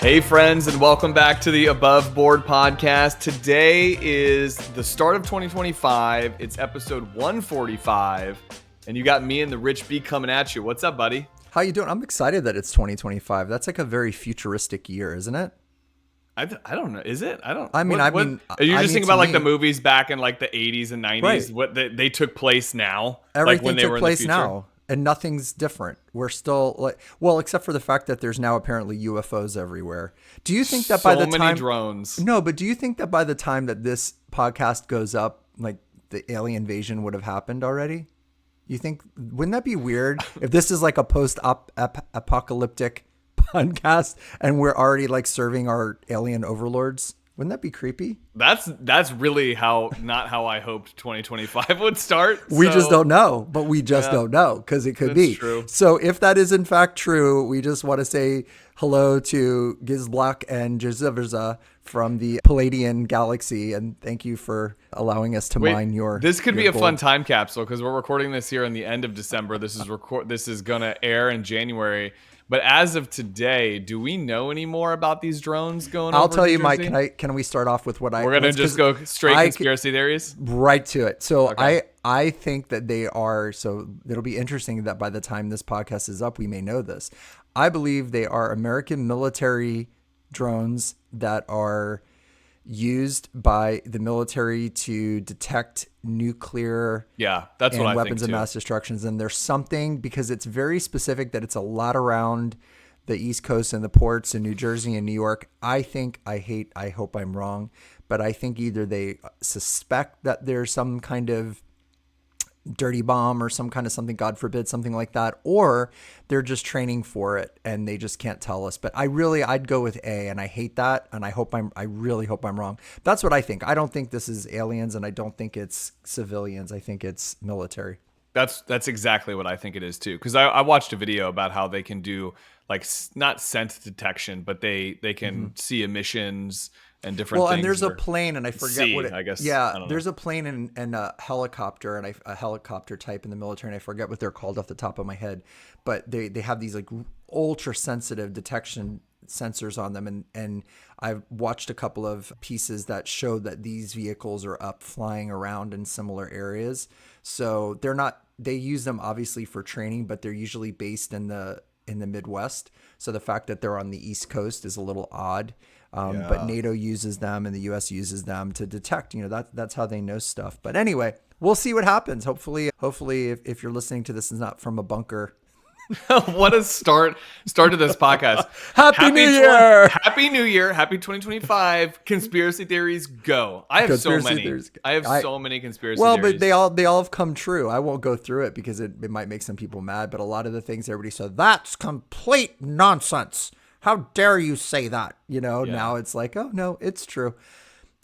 Hey friends, and welcome back to the Above Board podcast. Today is the start of 2025. It's episode 145, and you got me and the Rich B coming at you. What's up, buddy? How you doing? I'm excited that it's 2025. That's like a very futuristic year, isn't it? I don't know. Is it? I mean, are you just thinking about like the movies back in like the 80s and 90s? Right. What they took place now? Everything like when they took were place in the future? now, and nothing's different. We're still like, well, except for the fact that there's now apparently UFOs everywhere. Do you think that by the many time drones? No, but do you think that by the time that this podcast goes up, like the alien invasion would have happened already? You think, wouldn't that be weird if this is like a post-apocalyptic podcast and we're already like serving our alien overlords? Wouldn't that be creepy? That's really not how I hoped 2025 would start. We just don't know, but we just don't know because it could be. True. So if that is in fact true, we just want to say hello to Gizblak and Jizivza from the Palladian galaxy, and thank you for allowing us to mine your. This could your be a gold. fun time capsule because we're recording this here in the end of December. This is gonna air in January. But as of today, do we know any more about these drones going over I'll tell New you, Mike. Jersey? Can we start off with what We're gonna just go straight conspiracy theories. Right to it. So Okay. I think that they are. So it'll be interesting that by the time this podcast is up, we may know this. I believe they are American military drones that are used by the military to detect nuclear That's what I weapons think of too. mass destructions. And there's something, because it's very specific, that it's a lot around the East Coast and the ports in New Jersey and New York. I hope I'm wrong, but I think either they suspect that there's some kind of dirty bomb or some kind of something, God forbid, something like that, or they're just training for it and they just can't tell us. But I'd go with A, and I hate that, and I really hope I'm wrong. That's what I think. I don't think this is aliens, and I don't think it's civilians. I think it's military. That's exactly what I think it is too. Because I watched a video about how they can do like not scent detection, but they can see emissions and different things. Well, and there's a plane, and I forget what it. I guess. Yeah, I don't know. there's a plane and a helicopter, and a helicopter type in the military, and I forget what they're called off the top of my head, but they have these like ultra sensitive detection sensors on them, and I've watched a couple of pieces that show that these vehicles are up flying around in similar areas. So they use them obviously for training, but they're usually based in the Midwest. So the fact that they're on the East Coast is a little odd. But NATO uses them and the US uses them to detect, that's how they know stuff. But anyway, we'll see what happens. Hopefully if you're listening to this, it's not from a bunker. What a start to this podcast. Happy New Year. Happy New Year. Happy 2025. Conspiracy theories go. I have so many conspiracy theories. Well, but they all have come true. I won't go through it because it might make some people mad, but a lot of the things everybody said, that's complete nonsense. How dare you say that? Now it's like, oh no, it's true.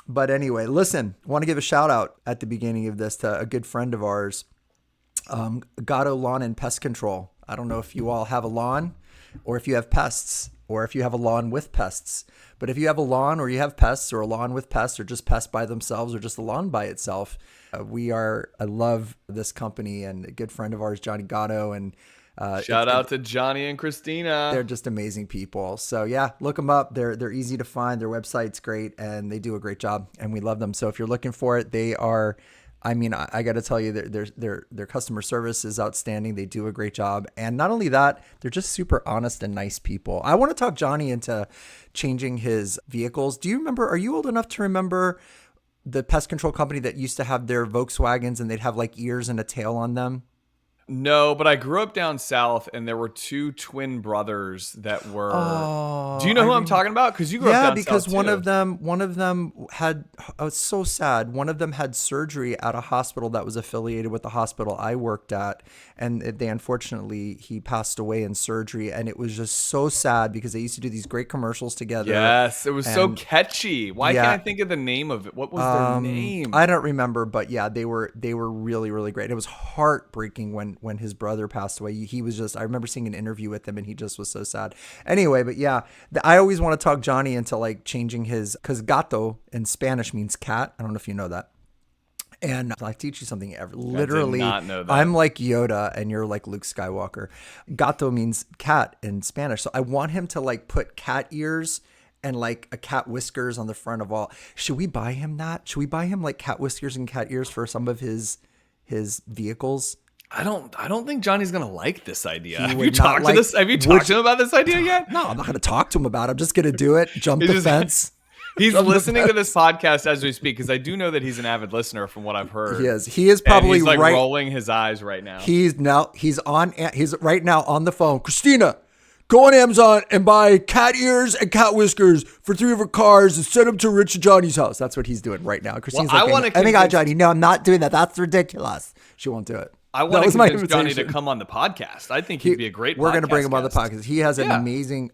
But anyway, listen, I want to give a shout out at the beginning of this to a good friend of ours, Gatto Lawn and Pest Control. I don't know if you all have a lawn or if you have pests or if you have a lawn with pests, but if you have a lawn or you have pests or a lawn with pests or just pests by themselves or just a lawn by itself, I love this company, and a good friend of ours, Johnny Gatto, and shout out to Johnny and Christina. They're just amazing people. So yeah, look them up. They're easy to find. Their website's great, and they do a great job, and we love them. So if you're looking for it, they are. I mean, I got to tell you, their customer service is outstanding. They do a great job, and not only that, they're just super honest and nice people. I want to talk Johnny into changing his vehicles. Do you remember? Are you old enough to remember the pest control company that used to have their Volkswagens and they'd have like ears and a tail on them? No, but I grew up down south, and there were two twin brothers that were. Do you know who I'm talking about? Because you grew up down south. Yeah, because too. one of them had. Oh, it's so sad. One of them had surgery at a hospital that was affiliated with the hospital I worked at, and he passed away in surgery, and it was just so sad because they used to do these great commercials together. Yes, it was so catchy. Why can't I think of the name of it? What was their name? I don't remember, but yeah, they were really, really great. It was heartbreaking when his brother passed away. He was just, I remember seeing an interview with him, and he just was so sad. Anyway, but yeah, I always want to talk Johnny into like changing his, because gato in Spanish means cat. I don't know if you know that. And I'll teach you something. I did Literally, not know that. I'm like Yoda and you're like Luke Skywalker. Gato means cat in Spanish. So I want him to like put cat ears and like a cat whiskers on the front of all. Should we buy him that? Should we buy him like cat whiskers and cat ears for some of his vehicles? I don't think Johnny's gonna like this idea. Have would you talked not to this? Have you talked to him about this idea yet? No, I'm not going to talk to him about it. I'm just going to do it. Jump the fence. He's Jump the listening to fence. this podcast as we speak because I do know that he's an avid listener from what I've heard. He is. He is And probably he's like right. rolling his eyes right now. He's right now on the phone. Christina, go on Amazon and buy cat ears and cat whiskers for 3 of her cars and send them to Rich and Johnny's house. That's what he's doing right now. Christina's Well, I like, wanna oh my God, convince- Johnny, no, I'm not doing that. That's ridiculous. She won't do it. I That want to was my convince Johnny to invitation. come on the podcast. I think he'd be a great We're going to podcast bring him on the guest. podcast. He has an Yeah.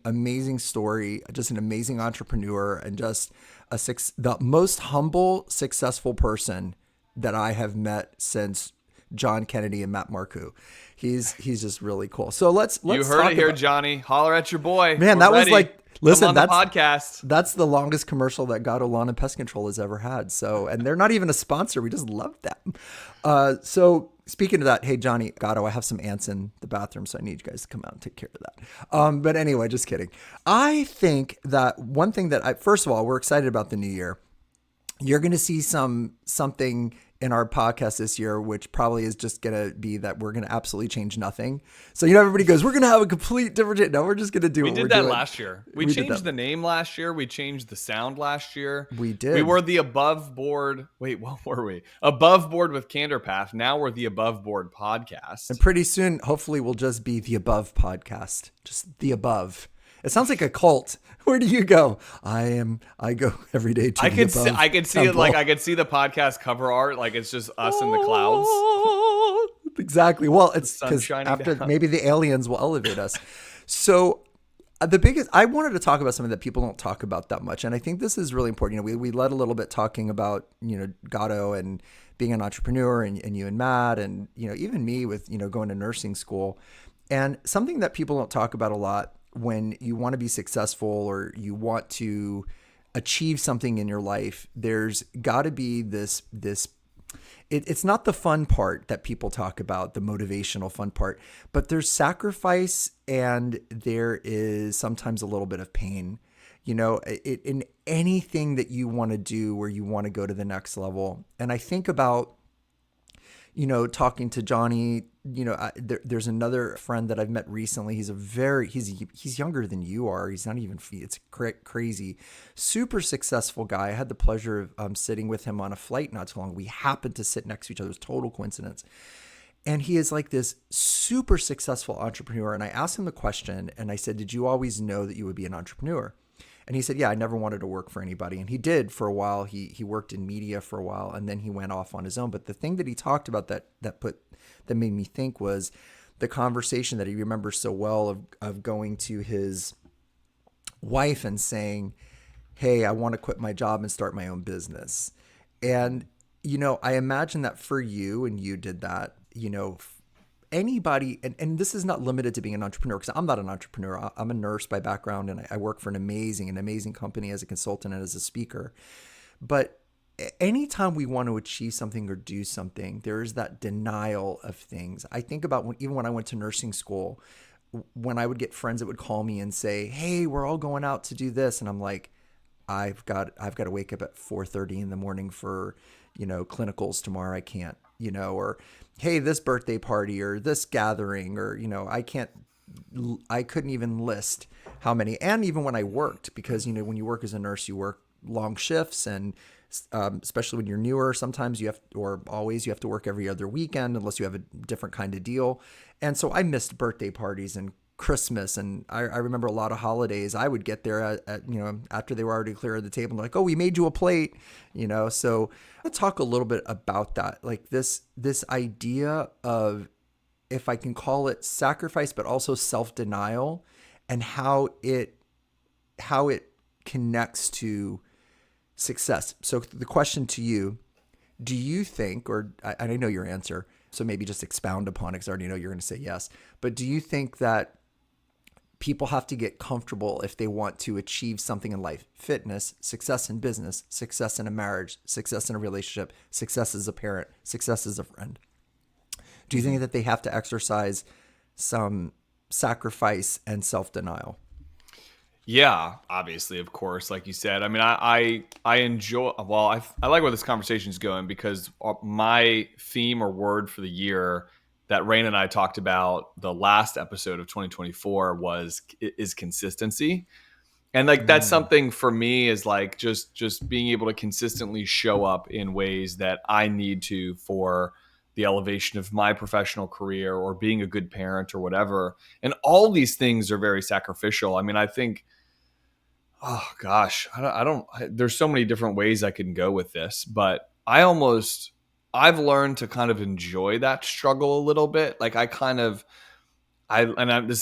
amazing story, just an amazing entrepreneur and just the most humble, successful person that I have met since John Kennedy and Matt Marcoux. He's just really cool. So let's You heard talk it here, about, Johnny. Holler at your boy. Man, We're that was ready. like, listen, come on the podcast. That's the longest commercial that Gato Lawn and Pest Control has ever had. So, and they're not even a sponsor. We just love them. So speaking of that, hey, Johnny, Gato, I have some ants in the bathroom, so I need you guys to come out and take care of that. But anyway, just kidding. I think that one thing that first of all, we're excited about the new year. You're going to see something in our podcast this year, which probably is just going to be that we're going to absolutely change nothing. So, everybody goes, we're going to have a complete different, no, we're just going to do We what did we're that doing. last year. We did changed that. the name last year. We changed the sound last year. We did. We were the Above Board. Wait, what were we? Above Board with Candor Path. Now we're the Above Board podcast. And pretty soon, hopefully, we'll just be the Above podcast. Just the Above. It sounds like a cult. Where do you go? I go every day to I the could Above see, I could see it temple. like I could see the podcast cover art like it's just us in the clouds. Exactly. Well, it's sun because shining after down. maybe the aliens will elevate us. So I wanted to talk about something that people don't talk about that much, and I think this is really important. We led a little bit talking about Gato and being an entrepreneur, and you and Matt, and even me with going to nursing school, and something that people don't talk about a lot when you want to be successful or you want to achieve something in your life. There's got to be this. It's not the fun part that people talk about, the motivational fun part, but there's sacrifice and there is sometimes a little bit of pain, in anything that you want to do where you want to go to the next level. And I think about, talking to Johnny, there's another friend that I've met recently. He's younger than you are. He's not even, it's crazy, super successful guy. I had the pleasure of sitting with him on a flight not too long. We happened to sit next to each other. It was total coincidence. And he is like this super successful entrepreneur. And I asked him the question and I said, did you always know that you would be an entrepreneur? And he said, yeah, I never wanted to work for anybody. And he did for a while. He worked in media for a while and then he went off on his own. But the thing that he talked about that made me think was the conversation that he remembers so well of going to his wife and saying, hey, I want to quit my job and start my own business. And, I imagine that for you, and you did that, anybody, and this is not limited to being an entrepreneur, because I'm not an entrepreneur. I'm a nurse by background, and I work for an amazing company as a consultant and as a speaker. But anytime we want to achieve something or do something, there is that denial of things. I think about even when I went to nursing school, when I would get friends that would call me and say, hey, we're all going out to do this. And I'm like, I've got to wake up at 4:30 in the morning for, clinicals tomorrow. I can't, or hey, this birthday party or this gathering, or, I couldn't even list how many. And even when I worked, because, when you work as a nurse, you work long shifts, and especially when you're newer, sometimes you have to work every other weekend unless you have a different kind of deal. And so I missed birthday parties and Christmas. And I remember a lot of holidays. I would get there at after they were already clear of the table, like, oh, we made you a plate, so I'll talk a little bit about that. Like this idea of, if I can call it sacrifice, but also self-denial, and how it connects to success. So the question to you, do you think, or I know your answer, so maybe just expound upon it, because I already know you're going to say yes, but do you think that people have to get comfortable if they want to achieve something in life. Fitness, success in business, success in a marriage, success in a relationship, success as a parent, success as a friend. Do you think that they have to exercise some sacrifice and self-denial? Yeah, obviously, of course, like you said. I mean, I enjoy. Well, I like where this conversation is going because my theme or word for the year that Rain and I talked about the last episode of 2024 is consistency, and like that's something for me is like just being able to consistently show up in ways that I need to for the elevation of my professional career or being a good parent or whatever. And all these things are very sacrificial. I mean, I think. Oh gosh, there's so many different ways I can go with this, but I've learned to kind of enjoy that struggle a little bit. Like this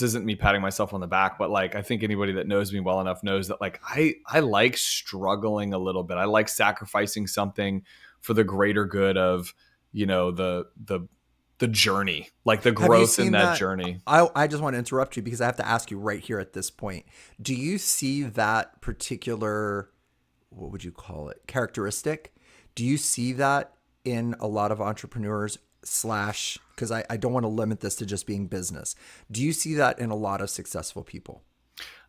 isn't me patting myself on the back, but like I think anybody that knows me well enough knows that like I like struggling a little bit. I like sacrificing something for the greater good of, the journey, like the Have you growth in seen that that? journey. I just want to interrupt you because I have to ask you right here at this point. Do you see that particular, what would you call it, characteristic? Do you see that in a lot of entrepreneurs slash, because I don't want to limit this to just being business. Do you see that in a lot of successful people?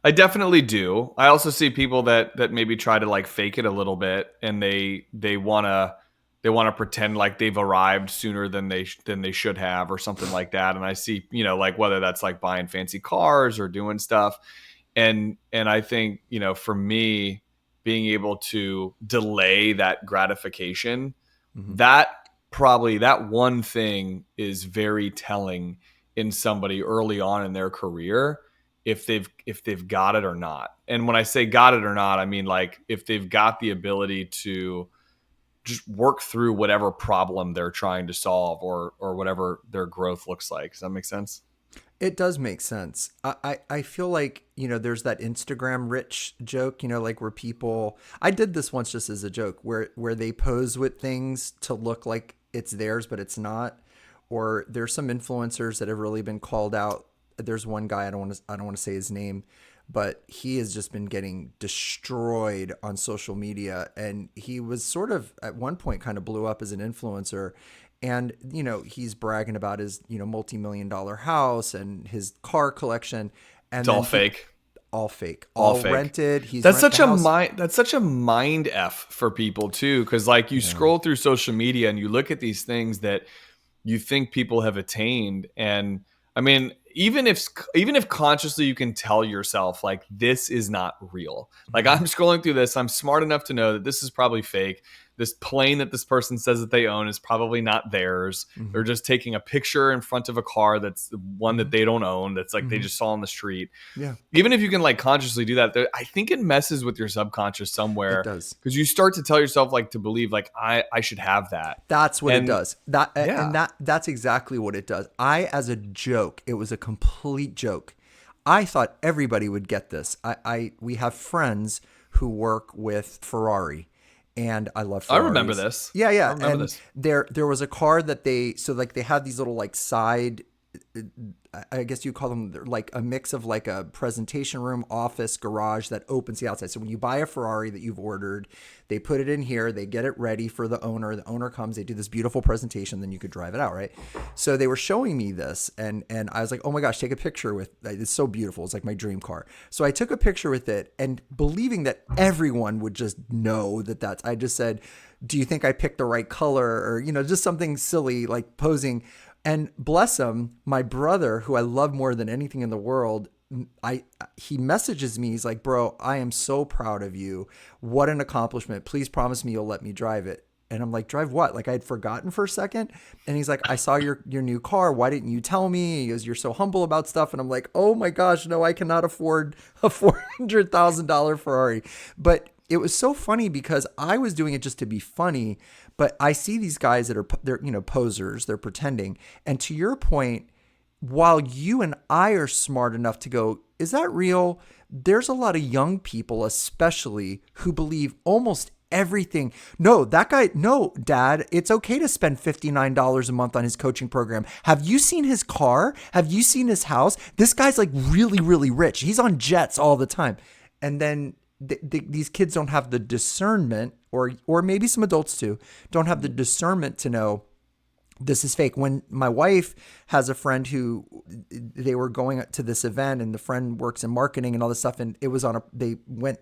I definitely do. I also see people that maybe try to like fake it a little bit, and they want to pretend like they've arrived sooner than they should have or something like that. And I see, like whether that's like buying fancy cars or doing stuff. And I think, for me, being able to delay that gratification, that probably that one thing is very telling in somebody early on in their career if they've got it or not. And when I say got it or not, I mean like if they've got the ability to just work through whatever problem they're trying to solve or whatever their growth looks like. Does that make sense? It does make sense. I feel like, there's that Instagram rich joke, like where people, I did this once just as a joke where they pose with things to look like it's theirs, but it's not. Or there's some influencers that have really been called out. There's one guy, I don't want to say his name, but he has just been getting destroyed on social media. And he was sort of at one point kind of blew up as an influencer. And, he's bragging about his, multi-million-dollar house and his car collection. And it's all fake. All fake. All All fake. rented. That's such a mind F for people too. Cause like you scroll through social media and you look at these things that you think people have attained. And I mean, even if consciously you can tell yourself like this is not real. Like I'm scrolling through this, I'm smart enough to know that this is probably fake. This plane that this person says that they own is probably not theirs. They're just taking a picture in front of a car that's the one that they don't own. That's like they just saw on the street. Yeah. Even if you can like consciously do that, I think it messes with your subconscious somewhere. It does. Because you start to tell yourself like to believe like I should have that. That's what it does. Yeah. And that's exactly what it does. As a joke, it was a complete joke. I thought everybody would get this. We have friends who work with Ferrari. And I love Ferraris. I remember this. Yeah. I remember this. There was a car that they have these little like side, I guess you call them like a mix of like a presentation room, office, garage that opens the outside. So when you buy a Ferrari that you've ordered, they put it in here, they get it ready for the owner. The owner comes, they do this beautiful presentation, then you could drive it out, right? So they were showing me this and I was like, oh my gosh, take a picture with it. It's so beautiful. It's like my dream car. So I took a picture with it and believing that everyone would just know I just said, do you think I picked the right color or, just something silly like posing. And bless him, my brother, who I love more than anything in the world, he messages me. He's like, bro, I am so proud of you. What an accomplishment. Please promise me you'll let me drive it. And I'm like, drive what? Like I had forgotten for a second. And he's like, I saw your new car. Why didn't you tell me? He goes, you're so humble about stuff. And I'm like, oh my gosh, no, I cannot afford a $400,000 Ferrari. But it was so funny because I was doing it just to be funny. But I see these guys they're posers, they're pretending. And to your point, while you and I are smart enough to go, is that real? There's a lot of young people, especially, who believe almost everything. No, that guy, no, Dad, it's okay to spend $59 a month on his coaching program. Have you seen his car? Have you seen his house? This guy's like really, really rich. He's on jets all the time. And then these kids don't have the discernment, or maybe some adults too, don't have the discernment to know this is fake. When my wife has a friend who they were going to this event, and the friend works in marketing and all this stuff, and it was they went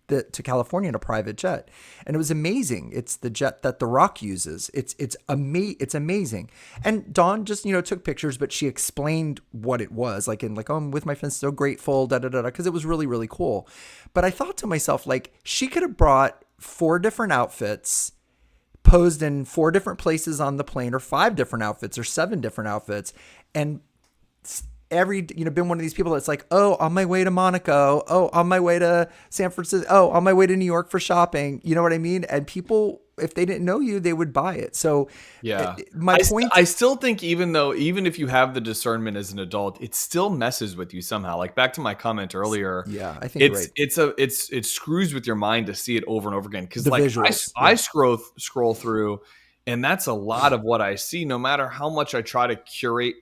to California in a private jet, and it was amazing. It's the jet that The Rock uses. It's amazing. And Dawn just took pictures, but she explained what it was like, oh, I'm with my friends, so grateful, because it was really, really cool. But I thought to myself, like, she could have brought 4 different outfits, posed in 4 different places on the plane, or 5 different outfits, or 7 different outfits, and been one of these people that's like, oh, on my way to Monaco, oh, on my way to San Francisco, oh, on my way to New York for shopping. You know what I mean? And people, if they didn't know you, they would buy it. So yeah, I still think even if you have the discernment as an adult, it still messes with you somehow. Like back to my comment earlier. Yeah, I think you're right. It screws with your mind to see it over and over again. Cause the like visuals, I scroll through, and that's a lot of what I see, no matter how much I try to curate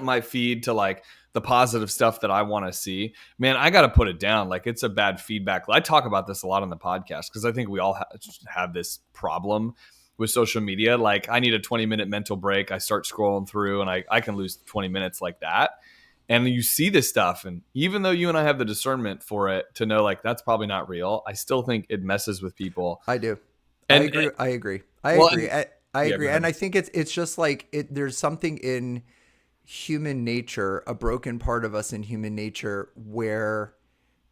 my feed to like the positive stuff that I want to see. Man, I got to put it down. Like, it's a bad feedback. I talk about this a lot on the podcast because I think we all have this problem with social media. Like, I need a 20-minute mental break. I start scrolling through, and I can lose 20 minutes like that. And you see this stuff, and even though you and I have the discernment for it to know like that's probably not real, I still think it messes with people. I do. And I agree. I agree. And I think it's just like there's something in human nature, a broken part of us in human nature, where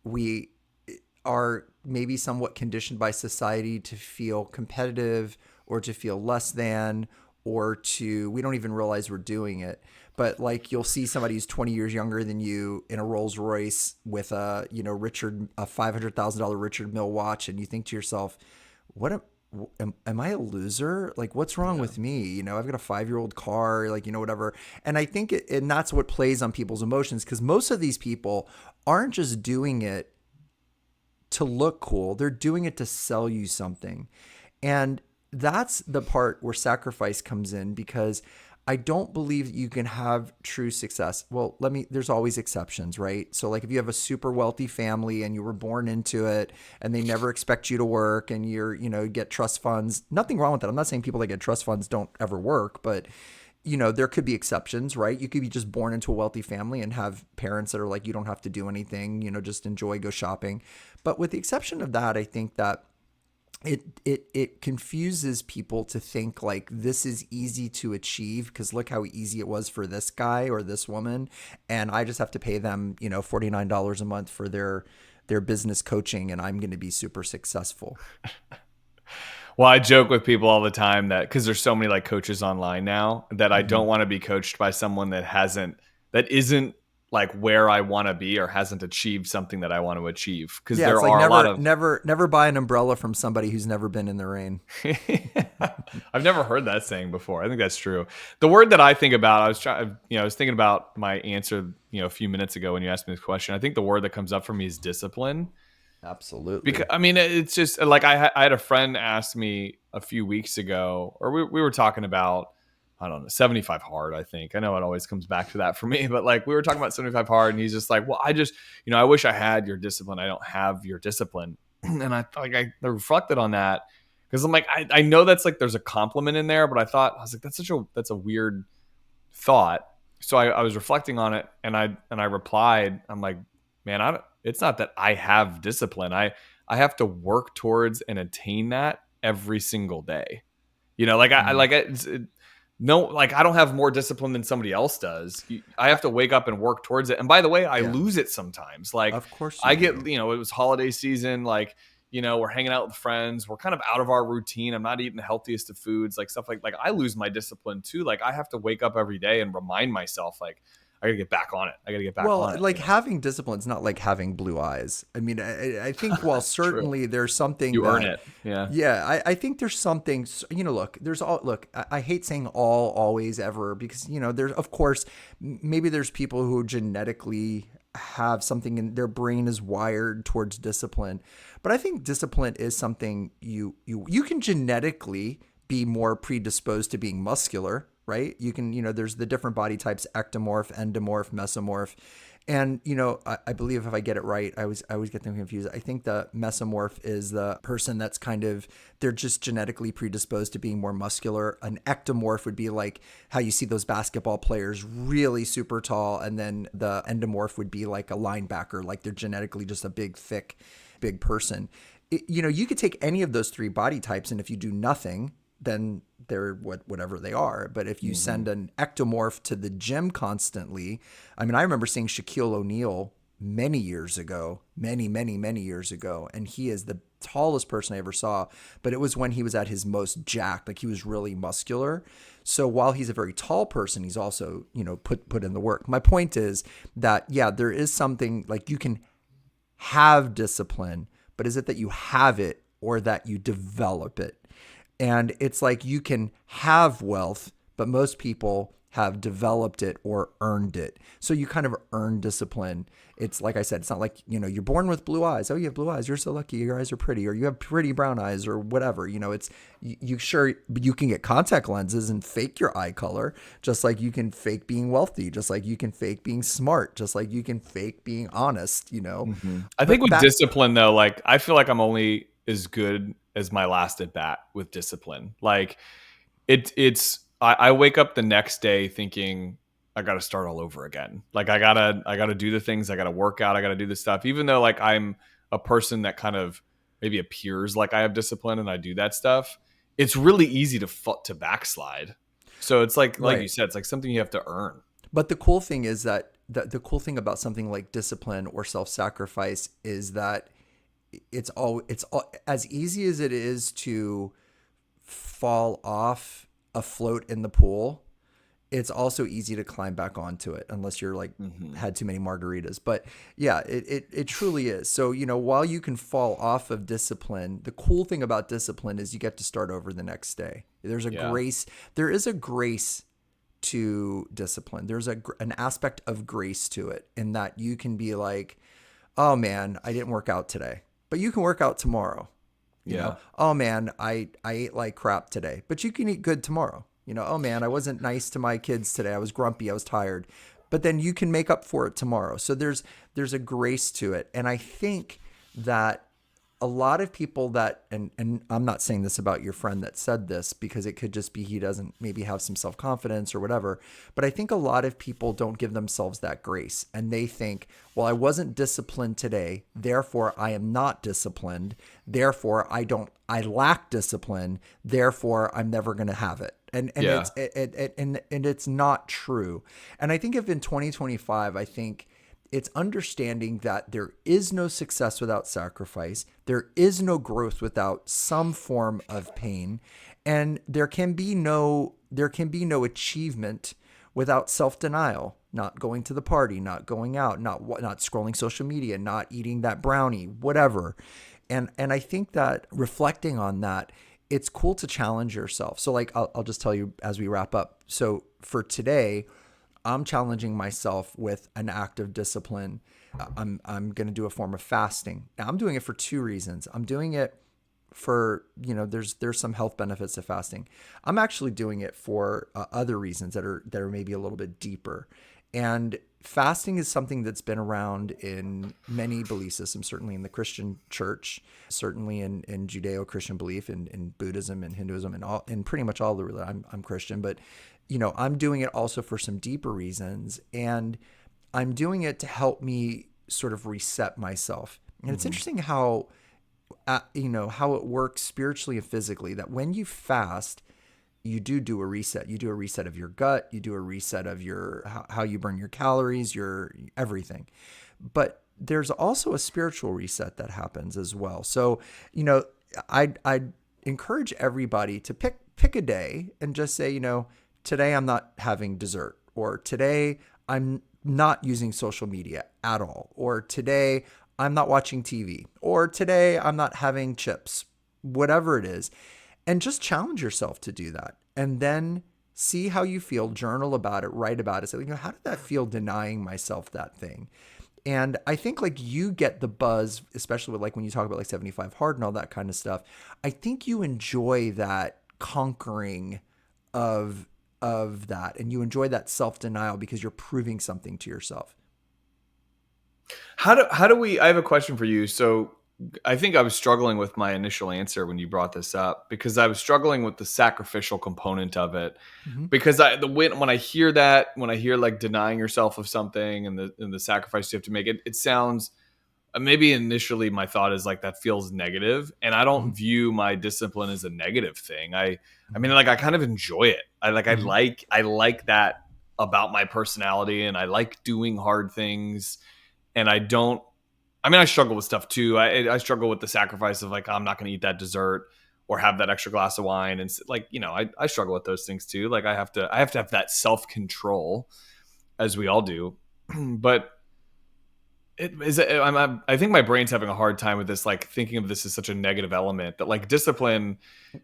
we are maybe somewhat conditioned by society to feel competitive, or to feel less than, or we don't even realize we're doing it. But like, you'll see somebody who's 20 years younger than you in a Rolls Royce with a $500,000 Richard Mille watch, and you think to yourself, am I a loser? Like, what's wrong with me? I've got a 5-year-old car, like, whatever. And I think and that's what plays on people's emotions, because most of these people aren't just doing it to look cool. They're doing it to sell you something. And that's the part where sacrifice comes in, because I don't believe that you can have true success. Well, there's always exceptions, right? So like, if you have a super wealthy family and you were born into it and they never expect you to work, and get trust funds, nothing wrong with that. I'm not saying people that get trust funds don't ever work, but there could be exceptions, right? You could be just born into a wealthy family and have parents that are like, you don't have to do anything, just enjoy, go shopping. But with the exception of that, I think that it confuses people to think like this is easy to achieve, because look how easy it was for this guy or this woman, and I just have to pay them $49 a month for their business coaching, and I'm going to be super successful. Well, I joke with people all the time that because there's so many like coaches online now, that I don't want to be coached by someone that isn't like where I want to be, or hasn't achieved something that I want to achieve. Because there are a lot of never buy an umbrella from somebody who's never been in the rain. I've never heard that saying before. I think that's true. The word that I think about, I was thinking about my answer, a few minutes ago when you asked me this question. I think the word that comes up for me is discipline. Absolutely. Because it's just like I had a friend ask me a few weeks ago, or we were talking about, I don't know, 75 hard, I think. I know it always comes back to that for me, but like, we were talking about 75 hard, and he's just like, well, I just, I wish I had your discipline. I don't have your discipline. And I reflected on that, because I'm like, I know that's like, there's a compliment in there, but I was like, that's a weird thought. So I was reflecting on it, and I replied, I'm like, man, it's not that I have discipline. I have to work towards and attain that every single day. No, like, I don't have more discipline than somebody else does. I have to wake up and work towards it. And by the way, I lose it sometimes. Like, of course I get, it was holiday season. Like, we're hanging out with friends. We're kind of out of our routine. I'm not eating the healthiest of foods, like stuff like I lose my discipline too. Like, I have to wake up every day and remind myself, like, I got to get back on it. I got to get back on it. Well, like, having discipline is not like having blue eyes. I mean, I think while certainly there's something you earn it. Yeah. Yeah. I think there's something, I hate saying always, ever, because, there's, of course, maybe there's people who genetically have something in their brain is wired towards discipline. But I think discipline is something you can genetically be more predisposed to being muscular, right? You can, there's the different body types: ectomorph, endomorph, mesomorph. And, I believe if I get it right, I always get them confused. I think the mesomorph is the person that's they're just genetically predisposed to being more muscular. An ectomorph would be like how you see those basketball players really super tall. And then the endomorph would be like a linebacker, like they're genetically just a big, thick, big person. You could take any of those three body types, and if you do nothing, then they're whatever they are. But if you send an ectomorph to the gym constantly, I mean, I remember seeing Shaquille O'Neal many years ago, many years ago, and he is the tallest person I ever saw, but it was when he was at his most jacked, like he was really muscular. So while he's a very tall person, he's also, put in the work. My point is that, yeah, there is something like you can have discipline, but is it that you have it or that you develop it? And it's like you can have wealth, but most people have developed it or earned it. So you kind of earn discipline. It's like I said, it's not like, you're born with blue eyes. Oh, you have blue eyes. You're so lucky. Your eyes are pretty. Or you have pretty brown eyes or whatever. It's sure you can get contact lenses and fake your eye color, just like you can fake being wealthy, just like you can fake being smart, just like you can fake being honest, I think with discipline though, like I feel like I'm only as good as my last at bat with discipline. Like I wake up the next day thinking I got to start all over again. Like I gotta do the things. I gotta work out. I gotta do the stuff. Even though like I'm a person that kind of maybe appears like I have discipline and I do that stuff, it's really easy to backslide. So it's like Right. you said, it's like something you have to earn. But the cool thing is that the cool thing about something like discipline or self-sacrifice is that it's all as easy as it is to fall off a float in the pool. It's also easy to climb back onto it unless you're like had too many margaritas. But yeah, it truly is. So, while you can fall off of discipline, the cool thing about discipline is you get to start over the next day. There is a grace to discipline. There's an aspect of grace to it in that you can be like, oh man, I didn't work out today, but you can work out tomorrow. You know, oh man, I ate like crap today, but you can eat good tomorrow. Oh man, I wasn't nice to my kids today. I was grumpy. I was tired, but then you can make up for it tomorrow. So there's a grace to it. And I think that a lot of people that, and I'm not saying this about your friend that said this because it could just be he doesn't maybe have some self-confidence or whatever, but I think a lot of people don't give themselves that grace, and they think, well, I wasn't disciplined today, therefore I am not disciplined, therefore I lack discipline, therefore I'm never going to have it. And it's not true. And I think if in 2025, I think it's understanding that there is no success without sacrifice. There is no growth without some form of pain. And there can be no achievement without self-denial, not going to the party, not going out, not scrolling social media, not eating that brownie, whatever. And I think that reflecting on that, it's cool to challenge yourself. So like, I'll just tell you as we wrap up. So for today, I'm challenging myself with an act of discipline. I'm going to do a form of fasting. Now I'm doing it for two reasons. I'm doing it for, there's some health benefits to fasting. I'm actually doing it for other reasons that are maybe a little bit deeper. And fasting is something that's been around in many belief systems, certainly in the Christian church, certainly in Judeo-Christian belief, in Buddhism and Hinduism, and in pretty much all the religions. I'm Christian, but I'm doing it also for some deeper reasons, and I'm doing it to help me sort of reset myself. And it's interesting how it works spiritually and physically, that when you fast, you do a reset. You do a reset of your gut. You do a reset of how you burn your calories, your everything. But there's also a spiritual reset that happens as well. So, I'd encourage everybody to pick a day and just say, today I'm not having dessert, or today I'm not using social media at all, or today I'm not watching TV, or today I'm not having chips, whatever it is. And just challenge yourself to do that. And then see how you feel, journal about it, write about it. Say, how did that feel denying myself that thing? And I think like you get the buzz, especially with like when you talk about like 75 hard and all that kind of stuff. I think you enjoy that conquering of that, and you enjoy that self-denial because you're proving something to yourself. How do we? I have a question for you. So I think I was struggling with my initial answer when you brought this up because I was struggling with the sacrificial component of it. Mm-hmm. Because when I hear that, when I hear like denying yourself of something and the sacrifice you have to make, it sounds, maybe initially my thought is like that feels negative, and I Mm-hmm. don't view my discipline as a negative thing. I mean, Mm-hmm. like, I kind of enjoy it. Mm-hmm. I like that about my personality, and I like doing hard things. And I don't. I mean, I struggle with stuff too. I struggle with the sacrifice of like, I'm not going to eat that dessert or have that extra glass of wine, and like, I struggle with those things too. Like, I have to have that self control, as we all do. But I think my brain's having a hard time with this, like thinking of this as such a negative element that like discipline.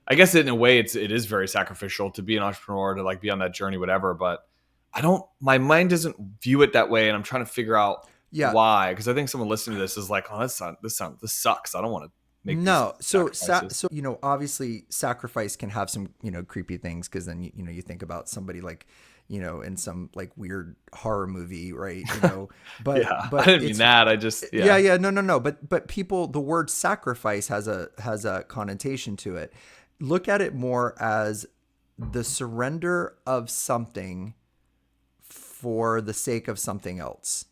I guess in a way it is very sacrificial to be an entrepreneur, to like be on that journey, whatever. But I don't. My mind doesn't view it that way, and I'm trying to figure out Yeah. why. Because I think someone listening to this is like, oh, this sucks. I don't want to make these No, sacrifices. so obviously sacrifice can have some creepy things because then you think about somebody like in some like weird horror movie, right? Yeah, I But didn't mean it's that. I just yeah, yeah. yeah, no, but people, the word sacrifice has a connotation to it. Look at it more as the surrender of something for the sake of something else.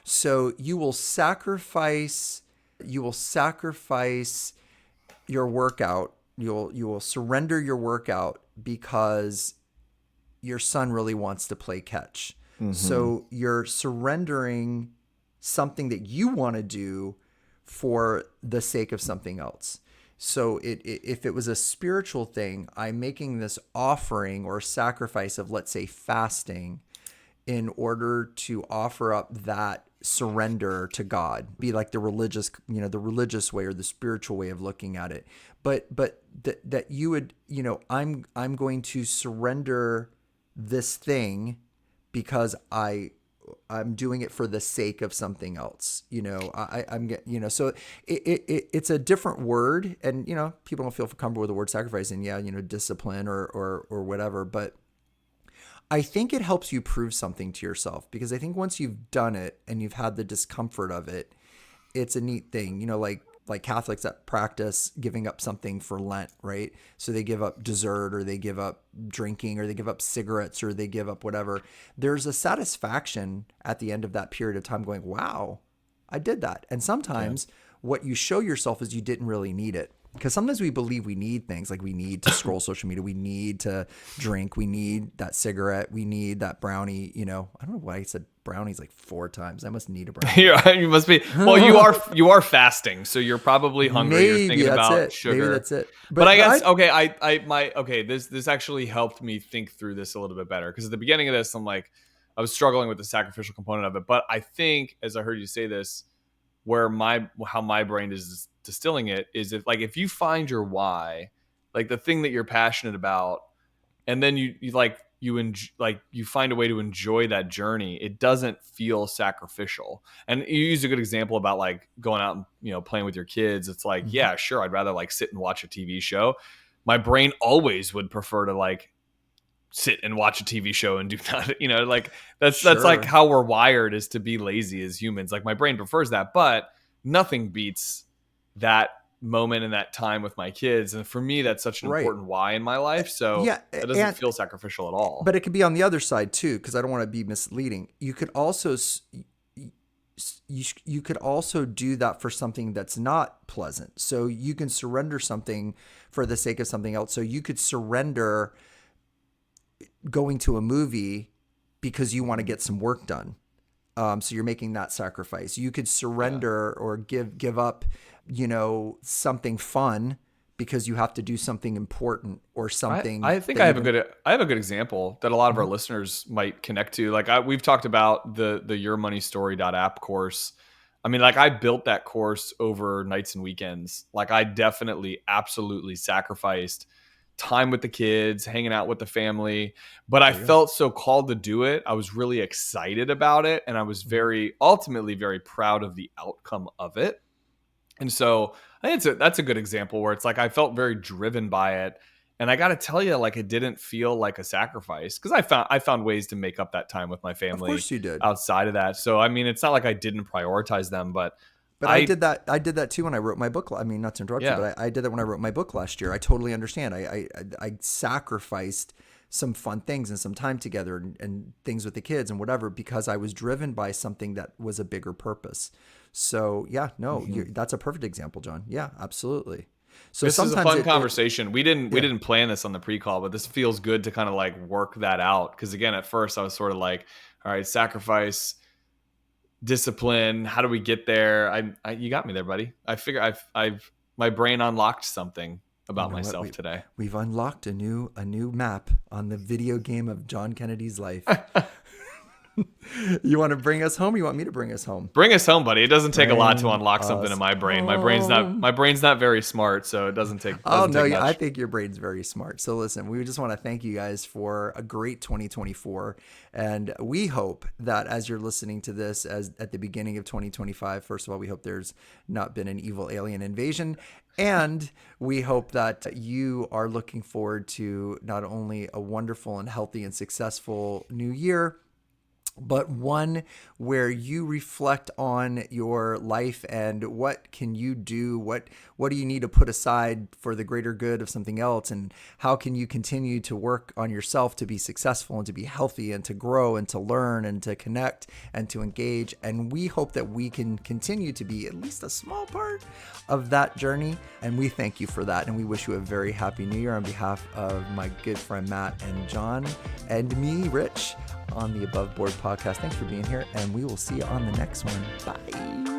So you will sacrifice your workout. You will surrender your workout because your son really wants to play catch. Mm-hmm. So you're surrendering something that you want to do for the sake of something else. So if it was a spiritual thing, I'm making this offering or sacrifice of, let's say, fasting in order to offer up that surrender to God, be like the religious, the religious way or the spiritual way of looking at it. But that you would, I'm going to surrender this thing because I'm doing it for the sake of something else. I'm getting, so it's a different word, and people don't feel comfortable with the word sacrifice, and discipline or whatever, but I think it helps you prove something to yourself, because I think once you've done it and you've had the discomfort of it, it's a neat thing. Like Catholics that practice giving up something for Lent, right? So they give up dessert, or they give up drinking, or they give up cigarettes, or they give up whatever. There's a satisfaction at the end of that period of time going, wow, I did that. And Yeah. sometimes what you show yourself is you didn't really need it. Because sometimes we believe we need things, like we need to scroll social media, we need to drink, we need that cigarette, we need that brownie. I don't know why I said brownies like 4 times. I must need a brownie. You must be. Well, you are fasting, so you're probably hungry. You're Maybe thinking that's about it. Maybe sugar. that's it. But I But guess I okay. This actually helped me think through this a little bit better, because at the beginning of this, I'm like, I was struggling with the sacrificial component of it. But I think, as I heard you say this, how my brain is distilling it is, if you find your why, like the thing that you're passionate about, and then you find a way to enjoy that journey, it doesn't feel sacrificial. And you used a good example about like going out and playing with your kids. It's like, Mhm. yeah, sure, I'd rather like sit and watch a TV show. My brain always would prefer to like sit and watch a TV show and do that. Like that's like Sure. how we're wired, is to be lazy as humans. Like my brain prefers that, but nothing beats that moment and that time with my kids. And for me, that's such an Right. important why in my life. So Yeah, that doesn't and feel sacrificial at all. but it could be on the other side too, because I don't want to be misleading. You could also do that for something that's not pleasant. So you can surrender something for the sake of something else. So you could surrender going to a movie because you want to get some work done. So you're making that sacrifice. You could Yeah. surrender or give up, something fun because you have to do something important or something I think that you've been. I have a good example that a lot of our Mhm. listeners might connect to. Like we've talked about the yourmoneystory.app course. I mean, like I built that course over nights and weekends. Like I definitely absolutely sacrificed time with the kids, hanging out with the family, but I felt so called to do it. I was really excited about it, and I was ultimately very proud of the outcome of it. And so I think that's a good example where it's like I felt very driven by it. And I got to tell you, like, it didn't feel like a sacrifice because I found ways to make up that time with my Of family course you did. outside of that. So I mean, it's not like I didn't prioritize them, but I did that too when I wrote my book. I mean, not to interrupt you, Yeah. but I did that when I wrote my book last year. I totally understand. I sacrificed some fun things and some time together and things with the kids and whatever because I was driven by something that was a bigger purpose. So yeah, no, that's a perfect example, John. Yeah, absolutely. So this is a sometimes fun conversation. We didn't plan this on the pre-call, but this feels good to kind of like work that out. Because again, at first I was sort of like, all right, sacrifice, discipline. How do we get there? You got me there, buddy. I figure I've my brain unlocked something about myself today. We've unlocked a new map on the video game of John Kennedy's life. You want to bring us home? Or you want me to bring us home? Bring us home, buddy. It doesn't take a lot to unlock something in my brain. My brain's not very smart, so it doesn't take. Oh no, take much. I think your brain's very smart. So listen, we just want to thank you guys for a great 2024, and we hope that as you're listening to this, as at the beginning of 2025, first of all, we hope there's not been an evil alien invasion. And we hope that you are looking forward to not only a wonderful and healthy and successful new year, but one where you reflect on your life and what can you do, what do you need to put aside for the greater good of something else, and how can you continue to work on yourself to be successful and to be healthy and to grow and to learn and to connect and to engage. And we hope that we can continue to be at least a small part of that journey, and we thank you for that, and we wish you a very happy new year on behalf of my good friend Matt and John and me, Rich, on the Above Board podcast. Thanks for being here, and we will see you on the next one. Bye.